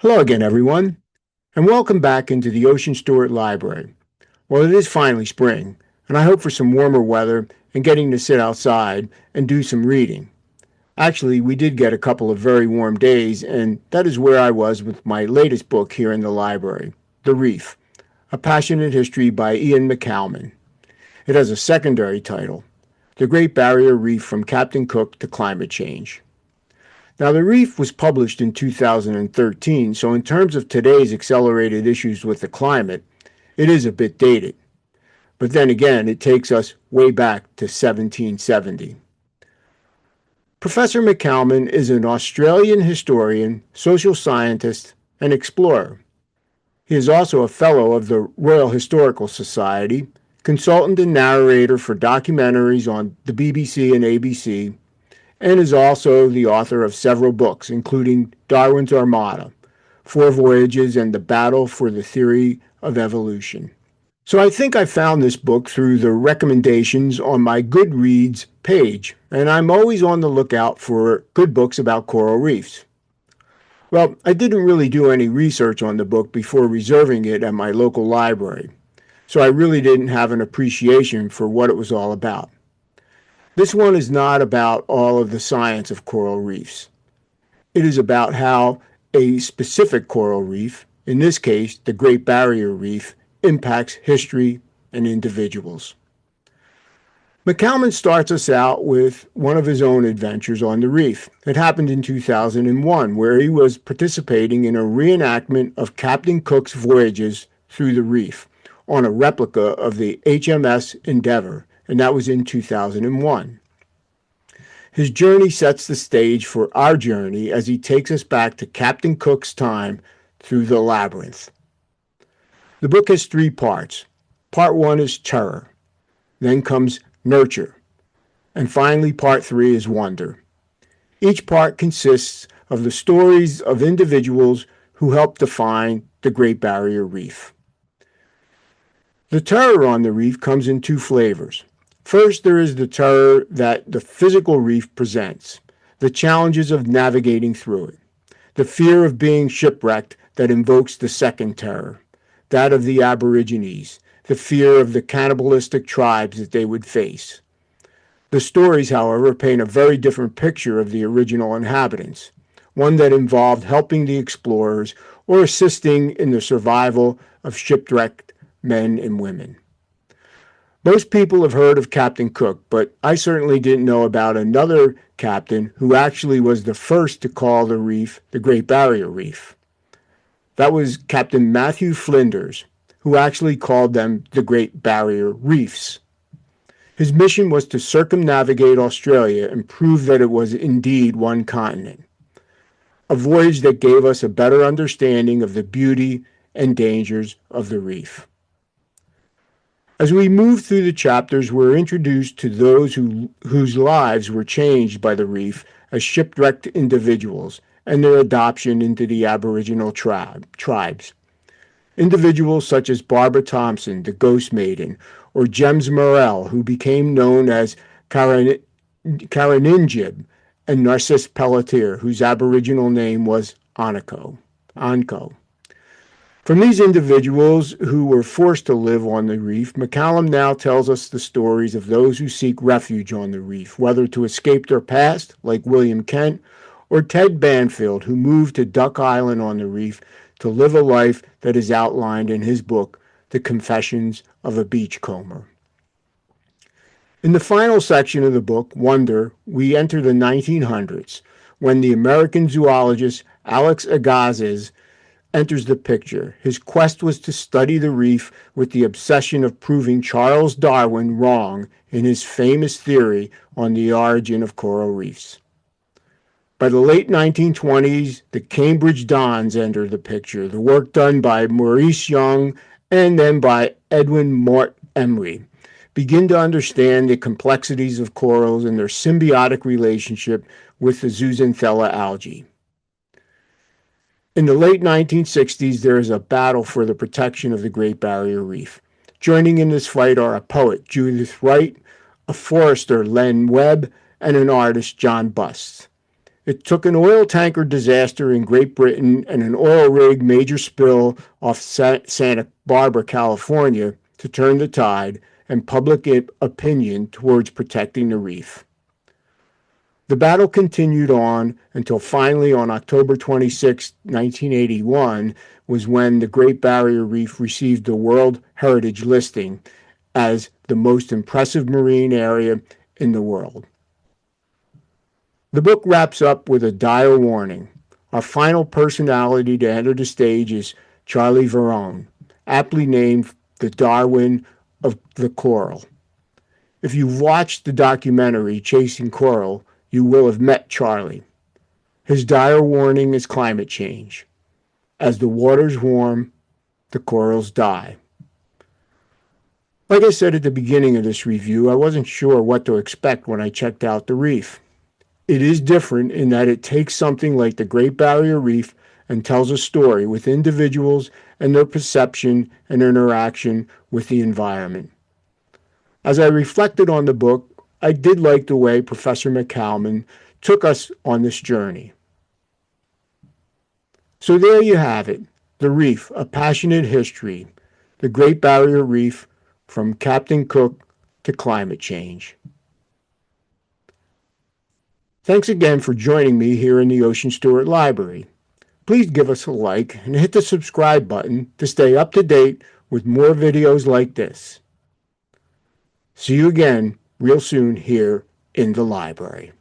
Hello again, everyone, and welcome back into the Ocean Stewart Library. Well, it is finally spring, and I hope for some warmer weather and getting to sit outside and do some reading. Actually, we did get a couple of very warm days, and that is where I was with my latest book here in the library, The Reef, A Passionate History by Iain McCalman. It has a secondary title, The Great Barrier Reef from Captain Cook to Climate Change. Now, The Reef was published in 2013, so in terms of today's accelerated issues with the climate, it is a bit dated. But then again, it takes us way back to 1770. Professor McCalman is an Australian historian, social scientist, and explorer. He is also a fellow of the Royal Historical Society, consultant and narrator for documentaries on the BBC and ABC, and is also the author of several books, including Darwin's Armada, Four Voyages, and The Battle for the Theory of Evolution. So I think I found this book through the recommendations on my Goodreads page, and I'm always on the lookout for good books about coral reefs. Well, I didn't really do any research on the book before reserving it at my local library, so I really didn't have an appreciation for what it was all about. This one is not about all of the science of coral reefs. It is about how a specific coral reef, in this case the Great Barrier Reef, impacts history and individuals. McCalman starts us out with one of his own adventures on the reef. It happened in 2001, where he was participating in a reenactment of Captain Cook's voyages through the reef on a replica of the HMS Endeavour, and that was in 2001. His journey sets the stage for our journey as he takes us back to Captain Cook's time through the labyrinth. The book has three parts. Part one is terror, then comes nurture, and finally part three is wonder. Each part consists of the stories of individuals who helped define the Great Barrier Reef. The terror on the reef comes in two flavors. First, there is the terror that the physical reef presents, the challenges of navigating through it, the fear of being shipwrecked that invokes the second terror, that of the Aborigines, the fear of the cannibalistic tribes that they would face. The stories, however, paint a very different picture of the original inhabitants, one that involved helping the explorers or assisting in the survival of shipwrecked men and women. Most people have heard of Captain Cook, but I certainly didn't know about another captain who actually was the first to call the reef the Great Barrier Reef. That was Captain Matthew Flinders, who actually called them the Great Barrier Reefs. His mission was to circumnavigate Australia and prove that it was indeed one continent, a voyage that gave us a better understanding of the beauty and dangers of the reef. As we move through the chapters, we're introduced to those whose lives were changed by the reef as shipwrecked individuals and their adoption into the Aboriginal tribes. Individuals such as Barbara Thompson, the Ghost Maiden, or James Morrell, who became known as Karaninjib, and Narcisse Pelletier, whose Aboriginal name was Anko. From these individuals who were forced to live on the reef, McCalman now tells us the stories of those who seek refuge on the reef, whether to escape their past, like William Kent, or Ted Banfield, who moved to Duck Island on the reef to live a life that is outlined in his book, The Confessions of a Beachcomber. In the final section of the book, Wonder, we enter the 1900s, when the American zoologist Alex Agassiz enters the picture. His quest was to study the reef with the obsession of proving Charles Darwin wrong in his famous theory on the origin of coral reefs. By the late 1920s, the Cambridge Dons enter the picture, the work done by Maurice Young and then by Edwin Mort Emery begin to understand the complexities of corals and their symbiotic relationship with the zooxanthella algae. In the late 1960s, there is a battle for the protection of the Great Barrier Reef. Joining in this fight are a poet, Judith Wright, a forester, Len Webb, and an artist, John Busts. It took an oil tanker disaster in Great Britain and an oil rig major spill off Santa Barbara, California, to turn the tide and public opinion towards protecting the reef. The battle continued on until finally on October 26, 1981, was when the Great Barrier Reef received the World Heritage listing as the most impressive marine area in the world. The book wraps up with a dire warning. Our final personality to enter the stage is Charlie Veron, aptly named the Darwin of the coral. If you've watched the documentary Chasing Coral, you will have met Charlie. His dire warning is climate change. As the waters warm, the corals die. Like I said at the beginning of this review, I wasn't sure what to expect when I checked out the reef. It is different in that it takes something like the Great Barrier Reef and tells a story with individuals and their perception and interaction with the environment. As I reflected on the book, I did like the way Professor McCalman took us on this journey. So there you have it, The Reef, A Passionate History, the Great Barrier Reef from Captain Cook to climate change. Thanks again for joining me here in the Ocean Stewart Library. Please give us a like and hit the subscribe button to stay up to date with more videos like this. See you again real soon here in the library.